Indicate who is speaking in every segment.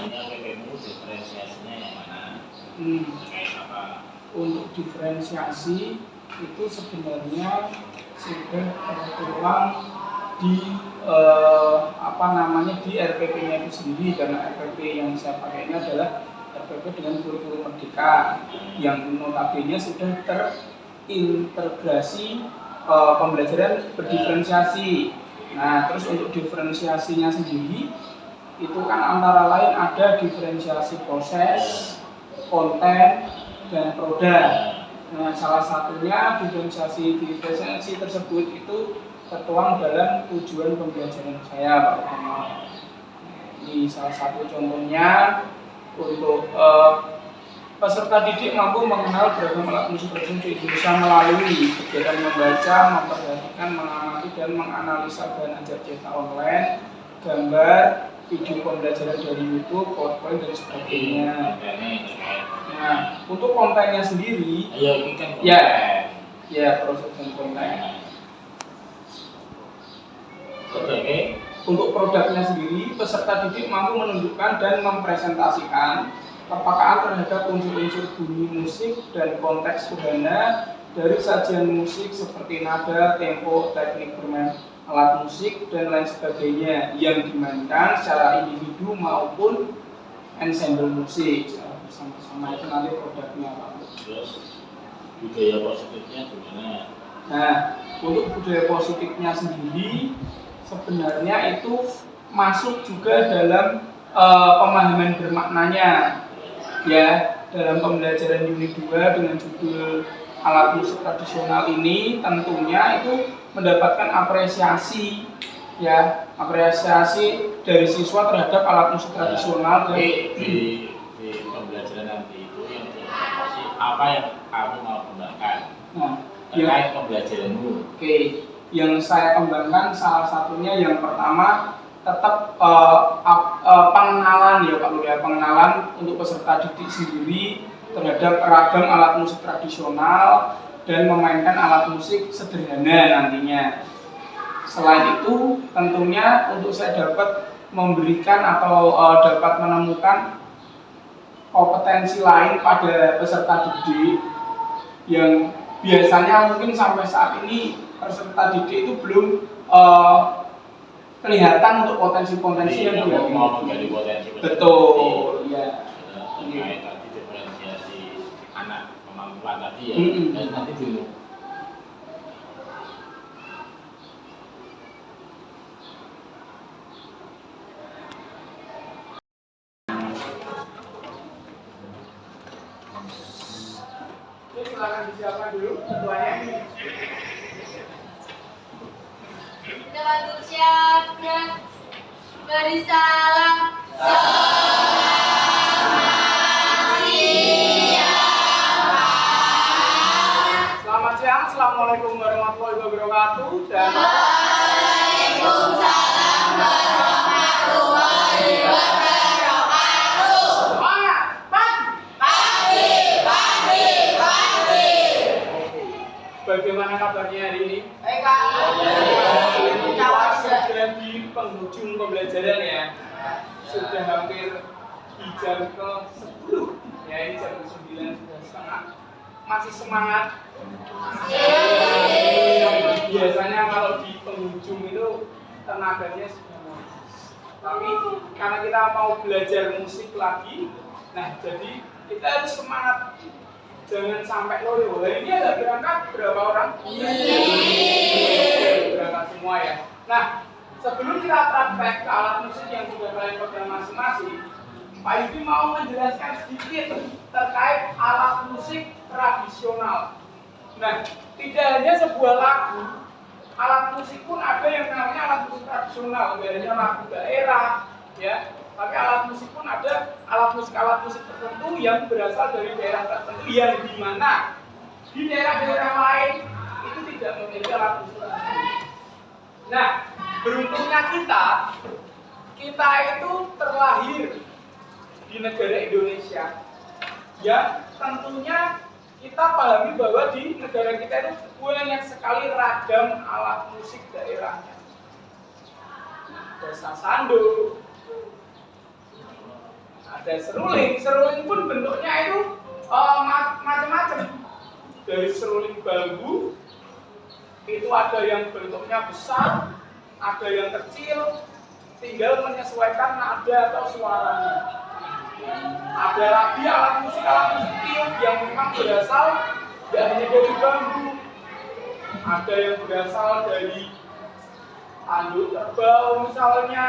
Speaker 1: Artinya PPMU diferensiasinya yang mana? Kayak apa?
Speaker 2: Untuk diferensiasi itu sebenarnya sudah tertuang di di RPP-nya itu sendiri, karena RPP yang saya pakai ini adalah RPP dengan kurikulum Merdeka yang notabene sudah terintegrasi pembelajaran berdiferensiasi. Nah, terus untuk diferensiasinya sendiri itu kan antara lain ada diferensiasi proses, konten, dan produk. Nah, salah satunya diferensiasi tersebut itu tertuang dalam tujuan pembelajaran saya, Pak Kamal. Ini salah satu contohnya untuk peserta didik mampu mengenal beragam alat musik tradisional Indonesia melalui kegiatan membaca, memperhatikan, mengamati, dan menganalisa bahan ajar cetak online, gambar, video pembelajaran dari YouTube, PowerPoint, dan sebagainya. Nah, untuk kontennya sendiri, proses dan konten. Untuk produknya sendiri, peserta didik mampu menunjukkan dan mempresentasikan kepekaan terhadap unsur-unsur bunyi musik dan konteks sederhana dari sajian musik seperti nada, tempo, teknik bermain alat musik, dan lain sebagainya yang dimainkan secara individu maupun ensemble musik bersama-sama. Itu nanti produknya, Pak.
Speaker 1: Terus budaya positifnya gimana?
Speaker 2: Nah, untuk budaya positifnya sendiri sebenarnya itu masuk juga dalam pemahaman bermaknanya, ya, dalam pembelajaran unit 2 dengan judul alat musik tradisional ini tentunya itu mendapatkan apresiasi, ya, apresiasi dari siswa terhadap alat musik tradisional.
Speaker 1: Di pembelajaran nanti itu yang dievaluasi apa yang kamu mau kembangkan terkait pembelajaranmu.
Speaker 2: Yang saya kembangkan salah satunya yang pertama tetap pengenalan, ya Pak Nur, ya, pengenalan untuk peserta didik sendiri terhadap ragam alat musik tradisional dan memainkan alat musik sederhana nantinya. Selain itu, tentunya untuk saya dapat memberikan atau dapat menemukan kompetensi lain pada peserta didik yang biasanya mungkin sampai saat ini peserta didik itu belum kelihatan untuk potensi-potensi yang dia
Speaker 1: mau menggali potensi.
Speaker 2: Betul, ya.
Speaker 1: Terkait tadi diferensiasi anak kemampuan tadi ya, dan nanti dulu.
Speaker 2: Silakan disiapkan dulu ketuanya.
Speaker 3: Kita siap dan beri salam.
Speaker 2: Selamat siang, assalamualaikum warahmatullahi wabarakatuh. Dan
Speaker 3: Waalaikumsalam warahmatullahi wabarakatuh.
Speaker 2: semangat, pagi. Bagaimana kabarnya hari ini?
Speaker 3: Baik, Kak.
Speaker 2: Sudah di penghujung pembelajaran ya. Sudah hampir di jam ke-10. Ya, ini jam ke-9 sudah setengah. Masih semangat? Biasanya kalau di penghujung itu tenaganya sudah habis. Tapi karena kita mau belajar musik lagi, nah jadi kita harus semangat. Jangan sampai loyo. Ini ada berangkat berapa orang? Berangkat semua ya. Nah, sebelum kita praktek ke alat musik yang sudah kalian pegang masing-masing, Pak Yudi mau menjelaskan sedikit terkait alat musik tradisional. Nah, tidak hanya sebuah lagu, alat musik pun ada yang namanya alat musik tradisional, tidak hanya lagu daerah, ya. Tapi alat musik pun ada alat musik tertentu yang berasal dari daerah tertentu yang dimana di daerah-daerah lain itu tidak memiliki alat musik tertentu. Nah, beruntungnya kita itu terlahir di negara Indonesia. Ya, tentunya kita pahami bahwa di negara kita itu banyak sekali ragam alat musik daerahnya. Ada sasando, ada seruling. Seruling pun bentuknya itu macam-macam. Dari seruling bambu itu ada yang bentuknya besar, ada yang kecil, tinggal menyesuaikan nada atau suaranya. Ada lagi alat musik tiup yang memang berasal tidak hanya dari bambu, ada yang berasal dari anduk kerbau misalnya,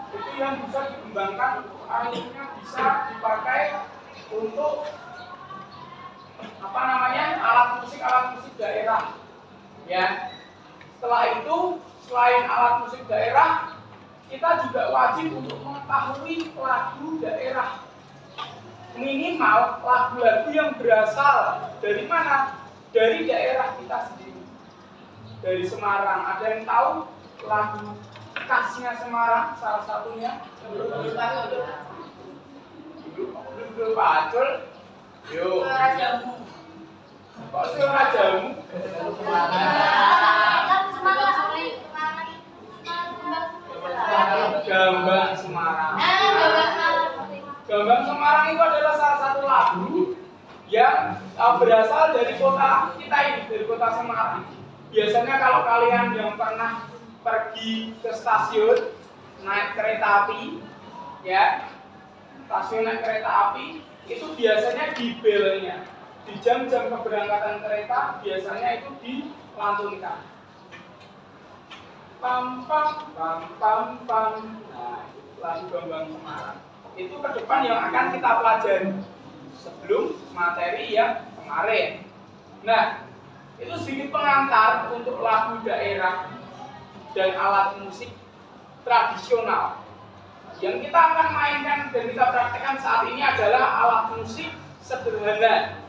Speaker 2: itu yang bisa dikembangkan untuk akhirnya bisa dipakai untuk alat musik daerah. Ya. Setelah itu, selain alat musik daerah, kita juga wajib untuk mengetahui lagu daerah. Minimal lagu-lagu yang berasal dari mana? Dari daerah kita sendiri. Dari Semarang. Ada yang tahu lagu khasnya Semarang? Salah satunya. Dulu Pacul. Yo. Kok suara jamu? Gambang Semarang. Gambang Semarang itu adalah salah satu lagu yang berasal dari kota kita ini, dari kota Semarang. Biasanya kalau kalian yang pernah pergi ke stasiun naik kereta api, ya, stasiun naik kereta api, itu biasanya di belnya, di jam-jam keberangkatan kereta biasanya itu dilantunkan. Pam pam pam pam pam. Nah, lagu Gambang Semarang. Itu ke depan yang akan kita pelajari sebelum materi yang kemarin. Nah, itu sedikit pengantar untuk lagu daerah dan alat musik tradisional. Yang kita akan mainkan dan kita praktekkan saat ini adalah alat musik sederhana,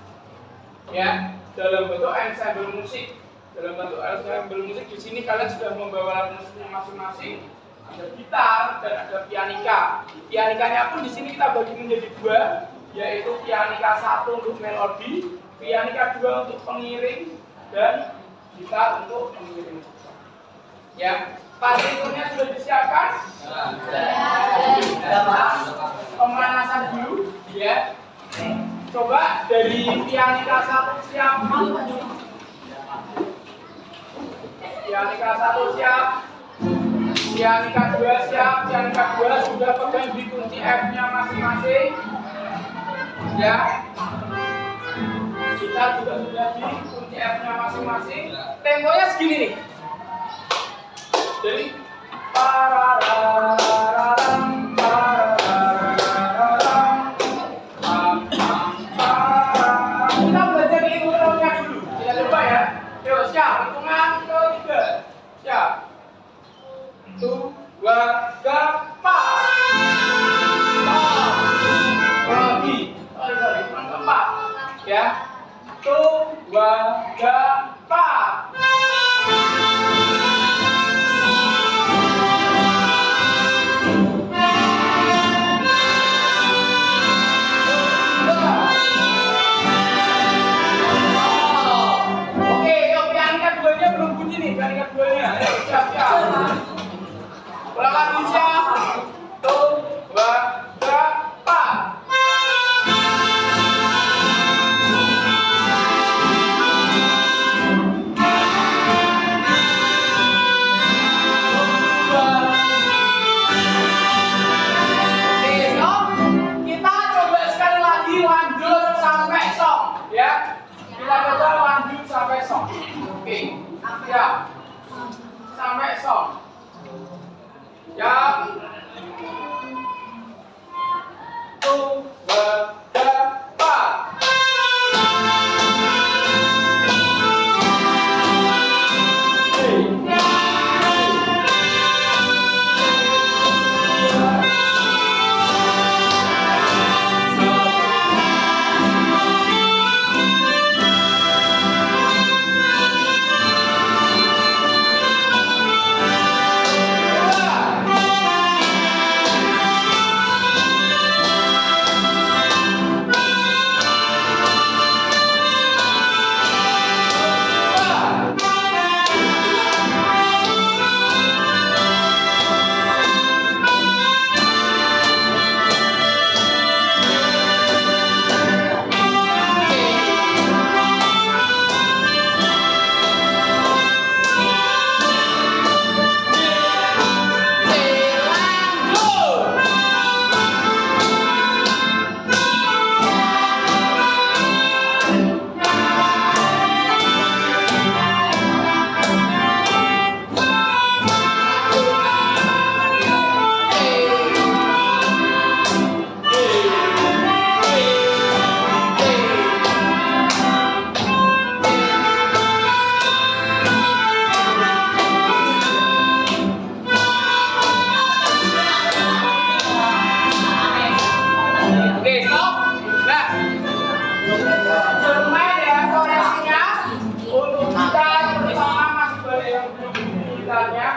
Speaker 2: ya, dalam bentuk ensemble musik. Dalam bentuk ensemble musik di sini kalian sudah membawa alat musiknya masing-masing. Ada gitar dan ada pianika. Pianikanya pun di sini kita bagi menjadi dua, yaitu pianika 1 untuk melodi, pianika 2 untuk pengiring, dan gitar untuk pengiring. Ya, partiturnnya sudah disiapkan? Pemanasan dulu, ya. Coba dari pianika 1 siap. Pianika 1 siap. Pianika 2 siap. Pianika 2 sudah pegang di kunci F-nya masing-masing. Ya. Kita juga sudah di kunci F-nya masing-masing. Temponya segini nih. Jadi pararararam pararararam pam pam pam. Kita belajar di intronya dulu. Kita coba ya. Yuk, siap. Hitungan ketiga. Siap. 1, 2, 3, pas. Lagi. Sorry, hitungan keempat. Ya. 1, 2, 3, pas. Pianika 2-nya, ayo siap-siap. Ulang lagi siap. 1, 2, 3, pas. Oke, stop. Kita coba sekali lagi lanjut sampai song, ya. Kita coba lanjut sampai song. Oke. Ya, sampai song. Ya. 1, 2, 3, pas.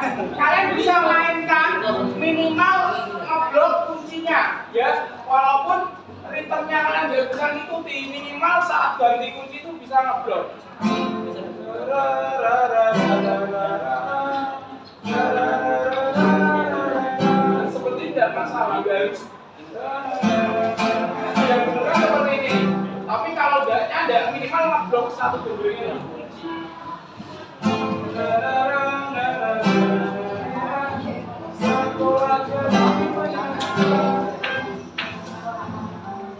Speaker 2: ya. Kalian bisa mainkan minimal ngeblok kuncinya, ya. Walaupun ritmenya kalian nggak bisa ngikuti, minimal saat ganti kunci itu bisa ngeblok. Seperti tidak masalah guys. Yang benar seperti ini. Tapi kalau enggaknya ada minimal ngeblok satu gendernya kunci.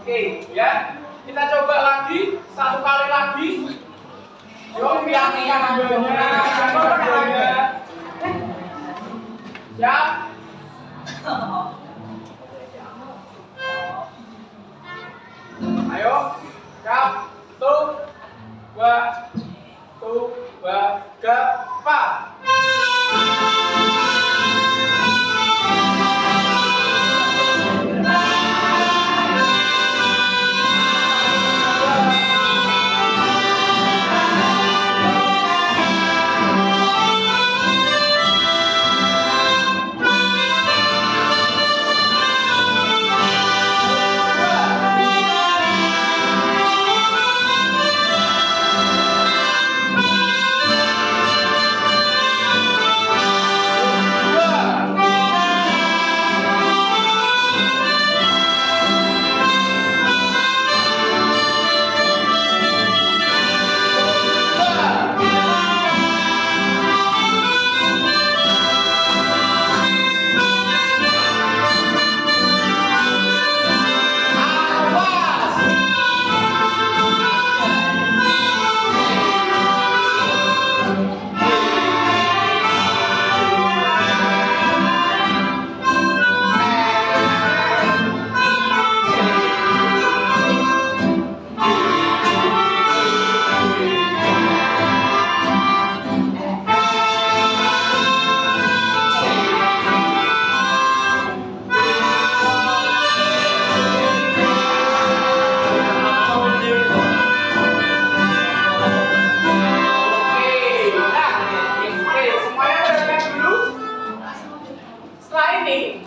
Speaker 2: Oke, ya. Kita coba lagi, satu kali lagi. Yuk, yang keduanya. Siap? Ayo, siap? Tuh, tiga, empat.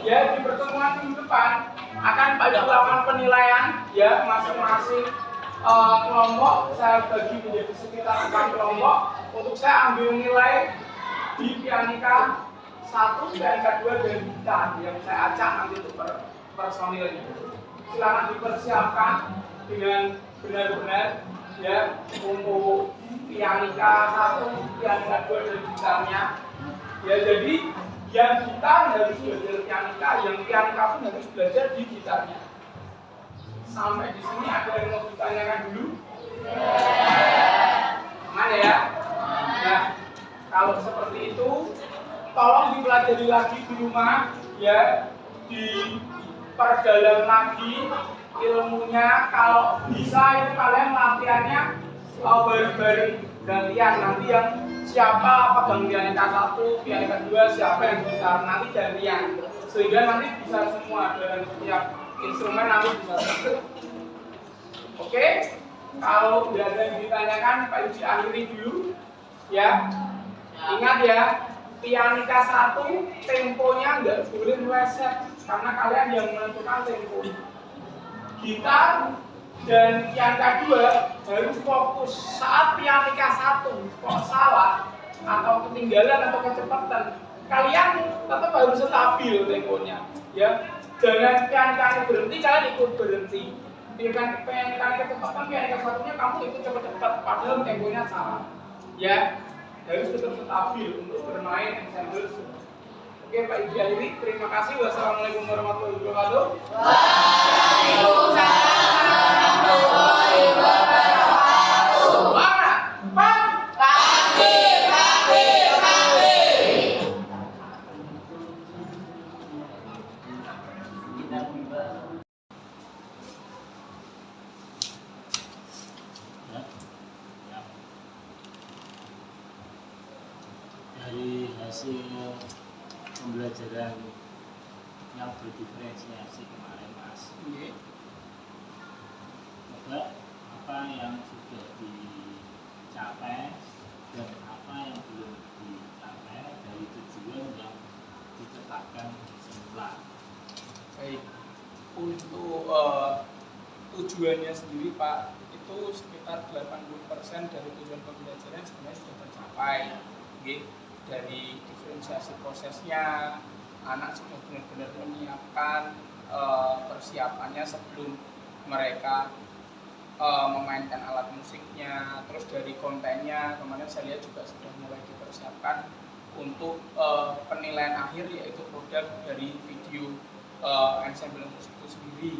Speaker 2: Ya, di pertemuan minggu depan akan pada melakukan penilaian ya masing-masing kelompok. Saya bagi menjadi sekitar 4 kelompok untuk saya ambil nilai di pianika 1, pianika 2 dan gitar yang saya acak nanti untuk personilnya. Silakan dipersiapkan dengan benar-benar ya untuk pianika 1, pianika 2 dan gitarnya. Ya, jadi yang gitar harus belajar pianika, yang pianika pun harus belajar di gitarnya. Sampai di sini ada yang mau ditanyakan dulu? Mana ya? Nah, kalau seperti itu, tolong dipelajari lagi di rumah, ya, diperdalam lagi ilmunya. Kalau bisa itu kalian latihannya bareng-bareng gantian, nanti yang siapa pegang pianika 1, pianika 2, siapa yang gitar nanti gantian, sehingga nanti bisa semua dalam setiap instrumen nanti bisa. Oke, kalau tidak ada yang ditanyakan, Pak Yuji akhiri dulu ya. Ingat ya, pianika 1 temponya nggak boleh meleset karena kalian yang menentukan tempo. Gitar dan pianika 2 harus fokus. Saat pianika 1 kok salah atau ketinggalan atau kecepatan, kalian tetap harus stabil temponya ya. Jangan pianika berhenti, kalian ikut berhenti. Pianika kecepatan, pianika 1-nya kamu ikut cepat-cepat padahal temponya salah ya. Harus tetap stabil untuk bermain ensemble. Oke, Pak Yuji akhiri. Terima kasih. Wassalamualaikum warahmatullahi wabarakatuh.
Speaker 1: Dari hasil pembelajaran yang berdiferensiasi kemarin Mas, coba apa yang sudah dicapai dan apa yang belum dicapai dari tujuan
Speaker 2: tujuannya sendiri Pak, itu sekitar 80% dari tujuan pembelajaran sebenarnya sudah tercapai. Oke. Dari diferensiasi prosesnya, anak sudah benar-benar menyiapkan persiapannya sebelum mereka memainkan alat musiknya. Terus dari kontennya kemarin saya lihat juga sudah mulai dipersiapkan untuk penilaian akhir, yaitu produk dari video ensemble musik itu sendiri.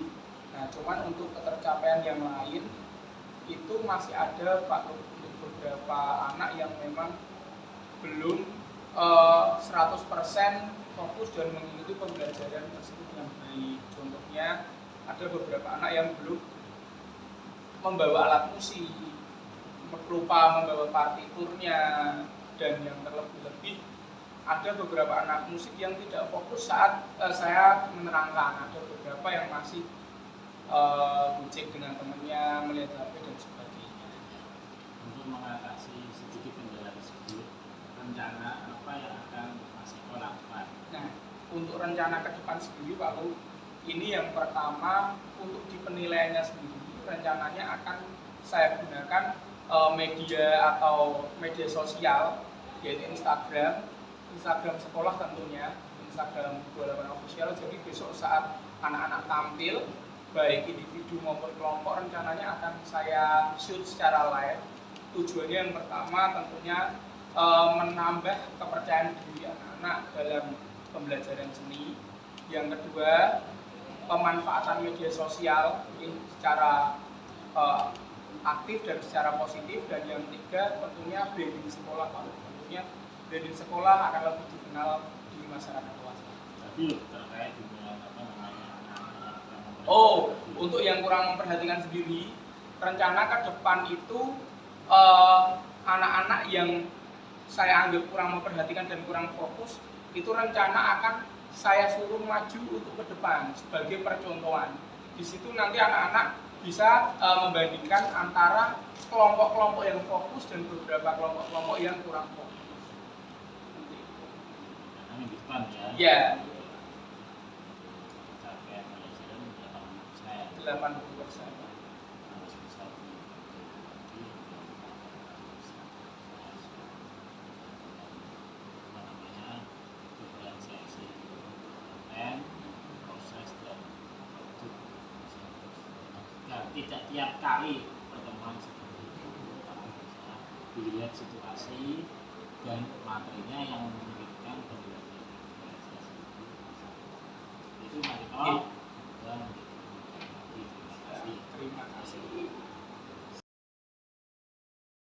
Speaker 2: Nah, cuman untuk ketercapaian yang lain itu masih ada Pak, untuk beberapa anak yang memang belum 100% fokus dan mengikuti pembelajaran tersebut dengan baik. Contohnya ada beberapa anak yang belum membawa alat musik, lupa membawa partiturnya, dan yang terlebih-lebih ada beberapa anak musik yang tidak fokus saat saya menerangkan. Ada beberapa yang masih bucik dengan temannya, melihat HP dan sebagainya.
Speaker 1: Untuk mengatasi sedikit kendala tersebut, rencana apa yang akan Mas Eko lakukan?
Speaker 2: Nah, untuk rencana ke depan sendiri Pak Lu, ini yang pertama untuk di penilaiannya sendiri, rencananya akan saya gunakan media atau media sosial, yaitu Instagram sekolah tentunya, Instagram 28 official. Jadi besok saat anak-anak tampil, baik individu maupun kelompok, rencananya akan saya shoot secara live. Tujuannya yang pertama tentunya menambah kepercayaan diri anak-anak dalam pembelajaran seni. Yang kedua, pemanfaatan media sosial ini secara aktif dan secara positif. Dan yang ketiga tentunya branding sekolah Pak. Tentunya branding sekolah akan lebih dikenal di masyarakat luas.
Speaker 1: Tapi terkait dengan apa namanya
Speaker 2: Untuk yang kurang memperhatikan sendiri, rencana ke depan itu anak-anak yang saya anggap kurang memperhatikan dan kurang fokus, itu rencana akan saya suruh maju untuk ke depan sebagai percontohan. Di situ nanti anak-anak bisa membandingkan antara kelompok-kelompok yang fokus dan beberapa kelompok-kelompok yang kurang fokus.
Speaker 1: karena minggu depan ya?
Speaker 2: Ya,
Speaker 1: Capaian pembelajaran 80%.
Speaker 2: 80%.
Speaker 1: Harus bisa diferensiasi konten, proses dan produk. Nah, tidak tiap kali pertemuan seperti itu, tapi bisa dilihat situasi dan materinya yang memungkinkan pembelajaran. Itu Mas Eko. Dan